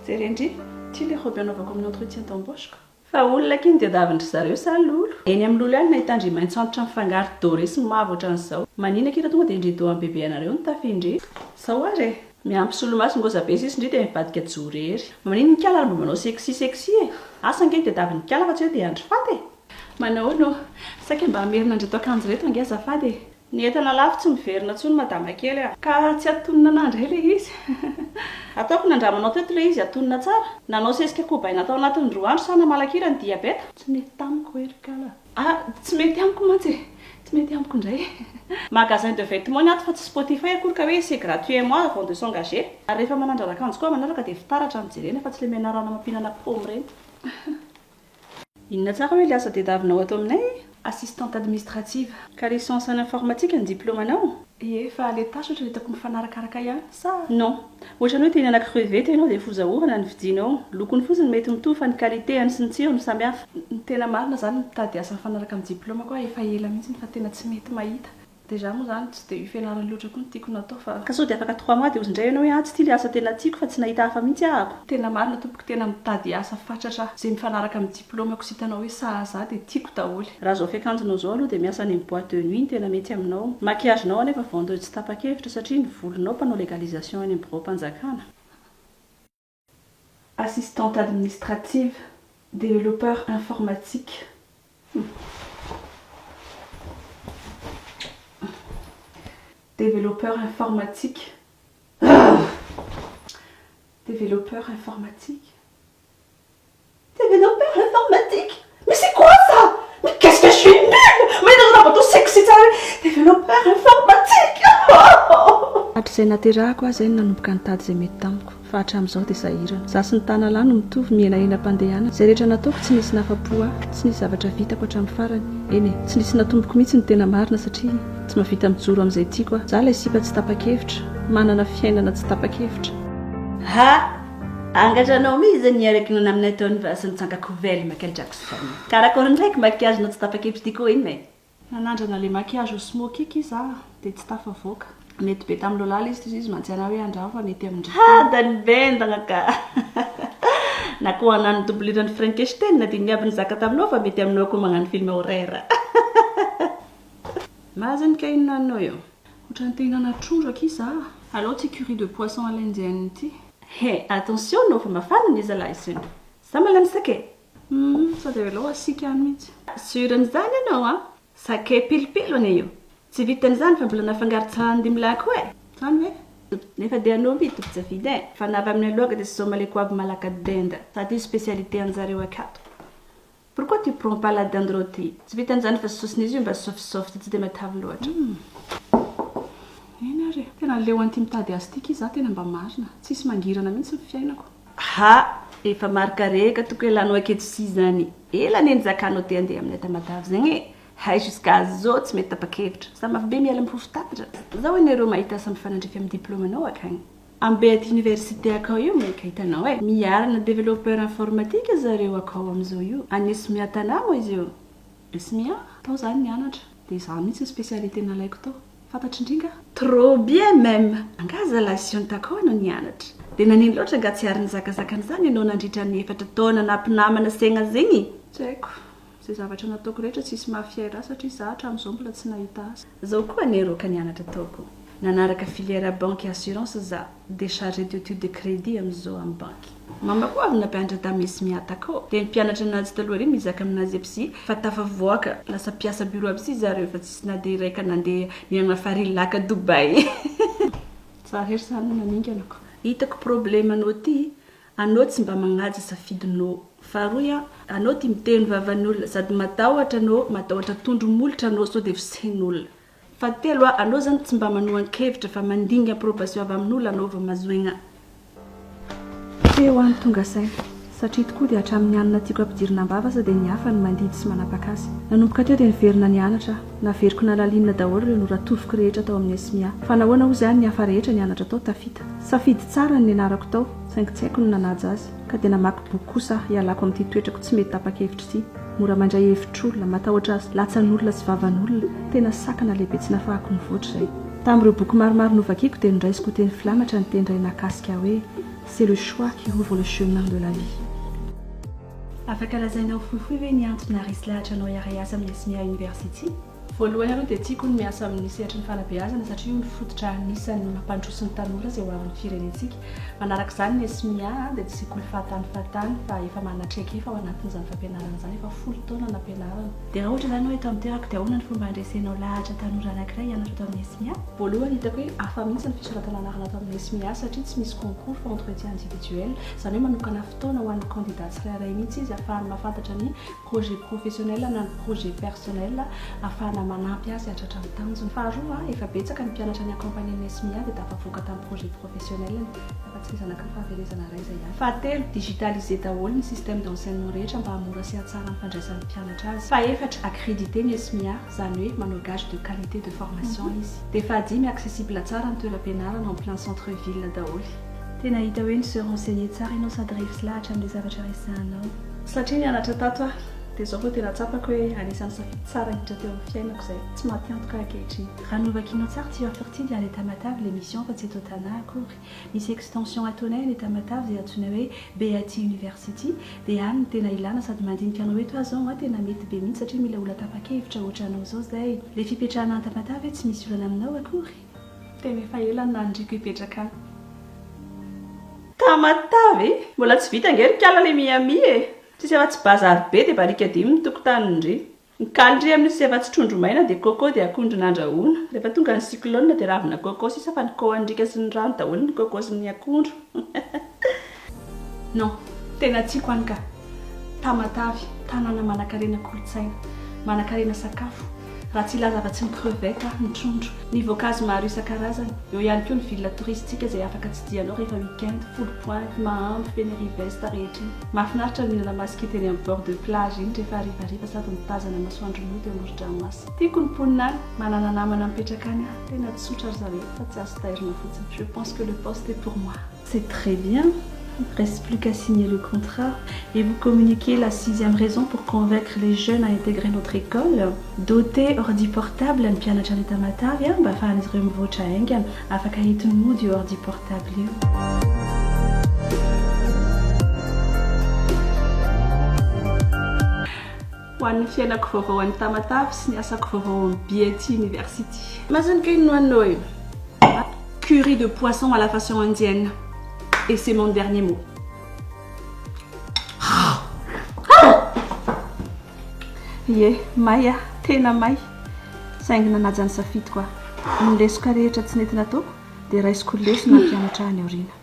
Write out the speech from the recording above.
Jerendry, ty le robe anaovako amin'ny entretien d'embauche. Fa olona kiny dia davindry zareo sa lolo. Eny amin'ny lolo ihany nahitandry maitso antitra mifangaro doré sy mavo ohatran'izao. Manina kira tonga dia indry do amin'ny bebe anareo ny tafindry. Sao ary e. Miampy solomaso ngoza be sisy indry dia mivadika jorery. Manino ny kala mba manao sexy e. Asa nge dia daviny kala fa tsy hoe dia andro faty e. Manao no, saika mba amerina andry ato akanjo reto ange azafady e. Ny entana lafo tsy miverina tsony madama kely ka tsy atonina nandry le izy. Ataoko nandramanao teto le izy atonina tsara. Nanao sesika koba natao anatin'ny 2 andro sana malakira ny diabeta. Tsy mety tamiko ery kala. Tsy mety amiko mantsy. Tsy mety amiko indray. Magasin de vêtements ato fa tsy Spotify akory ka hoe c'est gratuitement avant de s'engager. Ary rehefa manandrana akanjo koa manaraka dia fitaratra mijerena fa tsy le menarana mampinana pomme reny. Inona tsara hoe liasa dia davinao ato aminay? Assistante administrative. Ka licence en informatique ny diplômanao? Fa le tâche ohatra hitako mifanarakaraka ihany sa? Non. Ohatrany hoe teny anaky-crevette ianao dia fozaorana ny vidinao. Lokony fotsiny mety mitovy fa ny qualité-any sy ny tsirony samihafa. Ny tena marina zany mitady asa mifanaraka amin'ny diplôma koa efa ela mihitsy fa tena tsy mety mahita. Déjà moa zany tsy dia fianarana loatra koa ny tiako natao fa ka sao dia afaka 3 mois dia ozy indray ianao hoe tsy ty le asa tena tiako fa tsy nahita hafa mihitsy ahako. Tena marina tompoko tena mitady asa fatratra zay mifanaraka amin'ny diplômako sy hitanao hoe sahaza dia tiako daholo. Raha zao fiakanjonao zao aloha dia miasa any amin'ny boîte de nuit tena mety aminao. Maquillage-nao anefa vendeuse tsy tapa-kevitra satria ny volonao mpanao légalisation any amin'ny bureau mpanjakana. Assistante administrative, développeur informatique. Développeur informatique. Développeur informatique. Développeur informatique. Mais c'est quoi ça? Mais qu'est-ce que je suis nulle! Mais non, non, sexy ça. Développeur informatique. Hatrizay naterahako aho zay nanomboka nitady zay mety tamiko. Fa hatramin'izao dia sahirana. Zaho sy ny tanalahy no mitovy mienahena-pandehana. Zay rehetra nataoko tsy nisy nafa-po aho, tsy nisy zavatra vitako hatramin'ny farany. Eny tsy nisy natomboko mihitsy ny tena marina satria tsy mavita mijoro amin'izay tiako aho. Zaho ilay sipa tsy tapa-kevitra, manana fiainana tsy tapa-kevitra. Angatranao mihitsy ny araky nona aminay taony va sy nitsangako vely Michael Jackson. Karakory ndraiky maquillage-nao tsy tapa-kevitra diko iny e. Nanandrana le maquillage au smoky izaho dia tsy tafavoaka. Mety be tamin'ny lolaly izy mantsiana hoe andraho fa mety amindray. Da nibendana ka. Na koa hanano doublure ny Frankenstein na dia niaby ny zaka taminao fa mety aminao koa magnano film horreur. Mazany ka inona anao eo? Ohatrany te hinana trondro aky izaho. Allo ty curry de poisson à l'indienne ity. Attention no fa mafana ny zalahy isiny. Sa malany sake? Sa dia aloha asika any mihitsy. Suran'izany ianao sake pilipilo ane io. Tsy vitan'izany fa mbola nafangaro tsara ndimilako e. Zany hoe nefa dia anao mity mpisafidy e. Fa navy amin'ny aloaka dia sy maleko aby malaka denda. Sady spécialité an'zareo akato. Pourquoi tu prends pas la dinde rôtie? Tsy vitan'izany fa saosin'izy io mba soft tsy dia matavy loatra. Ena re, tena leo anty mitady azy tiky izaho tena mba marina. Tsisy mangirana mihitsy ny fiainako. Efa marika-reka toko elanao aketo si zany. Ela neny zakanao te andeha amin'ny tamatavy zany e. Hay jusqu'à zao tsy mety tapa-kevitra. Sa mafy be miala amin'ny fofo-tapitra. Zaho hoe nereo mahita asa mifanandrify amin'ny diplômanao akagny. Ambet université akao io maika hitanao e. Miarana développeur informatique zareo akao amin'izao io. Anisy miatana moa izy io. Esmia, tao zany mianatra. Dia izany mihitsy ny spécialité nalaiko tao. Fantatry indringa? Trop bien même. Angaza la siontakao anao nianatra. Dia nanino loatra nga tsy ary nizakazakana ianao nandritra ny 4 taona nampinamana saigna zegny? Tsy haiko. Zay zavatra nataoko rehetra tsisy mahafiaira satria za hatramin'izao mbola tsy nahita asa. Zao koa nero ka nianatra taoko. Nanaraka filière banque et assurance za, déchargé d'études de crédit amin'izao amin'ny banky. Mama koa avy nampianatra tamin'ny Esmiata akao. Dia nipianatra anazy taloha reny mizaka amin'azy aby sy fa tafavoaka lasa mpiasa bureau aby sy zareo fa tsisy nandeha raika nandeha niagna farilaka Dubai. Tsara hery zany naninganako. Hitako problème anao ty, anao tsy mba magnaja safidinao. Faharoa, anao ty miteny vavan'olona sady matahotra anao, matahotra tondro-molotra anao sao dia fisain'olona. Fahatelo anao zany tsy mba manohan-kevitra fa mandinga approbation avy amin'olona anao vao mahazoaigna. Teo any tonga saina satria tokoa dia hatramin'ny anina tiako ampidirina am-bava sa dia ny hafa ny mandidy sy manapaka azy. Nanomboka teo dia niverina nianatra, naveriko nalalinina daholo ireo noratoviko rehetra tao amin'ny Esmia. Fa nahoana hozy ihany ny hafa rehetra nianatra tao tafita. Safidy tsara ny nianarako tao, saingy tsy haiko no nanaja azy. Ka dia namaky boky kosa hialako amin'ity toetrako tsy mety tapa-kevitra ity. Mora mandray hevitr'olona, matahotra latsan'olona sy vavan'olona, tena sakana lehibe tsy nafahako nivoatra izay. Tamin'ireo boky maromaro novakiako dia nondraisiko teny filamatra ny teny iray nakasika hoe c'est le choix qui ouvre le chemin de la vie. Afaka lazainao fohifohy ve ny antony harisy lahatra anao hiara hiasa amin'ny Esmia University? Voalohany aloha dia tiako ny miasa amin'ny sehatry ny fanabeazana satria io ny fototra anisan'ny mampandroso ny tanora izay ho amin'ny firenentsika. Manaraka izany ny Esmia dia tsy sekoly fahatany fa efa manatreka efa ao anatin'izany fampianarana izany efa 10 taona nampianarana. Dia raha ohatra izany hoe eto amin'ny toerako dia ahoana ny fomba handresenao lahatra tanora anankiray hianatra ato amin'ny Esmia? Voalohany hitako hoe hafa mihitsy ny fisoratana anarana ato amin'ny Esmia satria tsy misy concours fa entretien individuel, izany hoe manokana fotoana ho an'ny candidat tsirairay mihitsy izy ahafahany mahafantatra ny projet professionnel na ny projet personnel ahafahana manampy azy hatratra amin'ny tanjony. Faharoa efa betsaka ny mpianatra ny accompagné ny Esmia dia tafavoaka tamin'ny projet professionnel afa tsy zanaka ny fahavelezana iray izay ihany. Fahatelo, digitalisé daholo ny système d'enseignement rehetra mba hahamora sy hatsara ny fandraisan'ny mpianatra azy. Faefatra, accrédité ny Esmia, izany hoe manao gage de qualité de formation izy. Dia fahadimy, accessible tsara ny toeram-pianarana en plein centre ville daholo. Tena hita hoe ny se renseigner tsara ianao sady revitsy lahatra amin'ilay zavatra resahanao. Satria nianatra tato dia izao koa tena tsapako hoe anisan'ny safidy tsara indrindra teo amin'ny fiainako izay tsy maty-antoka ankehitriny. Raha novakinao tsara tu as fertile à l'état matave l'émission fa tsy eto tana akory. Misy extension ataonay l'état matave izay antsoina hoe BAT University dia any tena ilana sady mandinika anao hoe toa zao tena mety be mihitsy satria mila olona tapa-kevitra ohatra anao zao zay. Le fipetrahana any Tamatave tsy misy olana aminao akory. Tena efa ela ny nandriko hipetraka any. Tamatave mbola tsy vita ange rikala le miami Tsisy efa tsy bazary be dia barika dimy ny tokotanindry. Ny kalindry amin'isy efa tsy trondro maina dia coco dia akondro nandrahoana. Rehefa tonga ny cyclone dia ravina coco sisa fa ny coandrika sy ny rano daholo ny coco sy ny akondro. Non, tena tiako any ka. Tamatave, tanàna manan-karena kolontsaina, manan-karena sakafo. Raha tsy ilaza afa-tsy ny crevette, ny trondro, ny voankazo maro isan-karazany. Eo ihany koa ny villa touristique izay afaka tsidihanao rehefa week-end, Full Point, Mahambo, Fenerive-Est rehetra iny. Mahafinaritra ny mihinana masikita eny amin'ny bord de plage iny rehefa harivariva sady mitazana masoandro mody eo amoron-dranomasina. Tiako ny mponina any, manana namana mipetraka any, tena tsotra ry zareo fa tsy azo tahirina fotsiny. Je pense que le poste est pour moi. C'est très bien. Reste plus qu'à signer le contrat et vous communiquer la 6e raison pour convaincre les jeunes à intégrer notre école. Doter ordi portable ny mpianatra ny Tamatave mba ahafahan'izy ireo mivoatra haingana afaka hitiny mody io ordi portable io. Ho an'ny fiainako vaovao any Tamatave sy ny asako vaovao amin'ny BAT University. Mazany que ino hoaninao io? Curry de poisson à la façon indienne. Et c'est mon dernier mot. Ie, may tena may. Saingy nanaja ny safidy koa. Ny lesoko rehetra tsy nety nataoko dia raisiko lesona mpianatra any aoriana.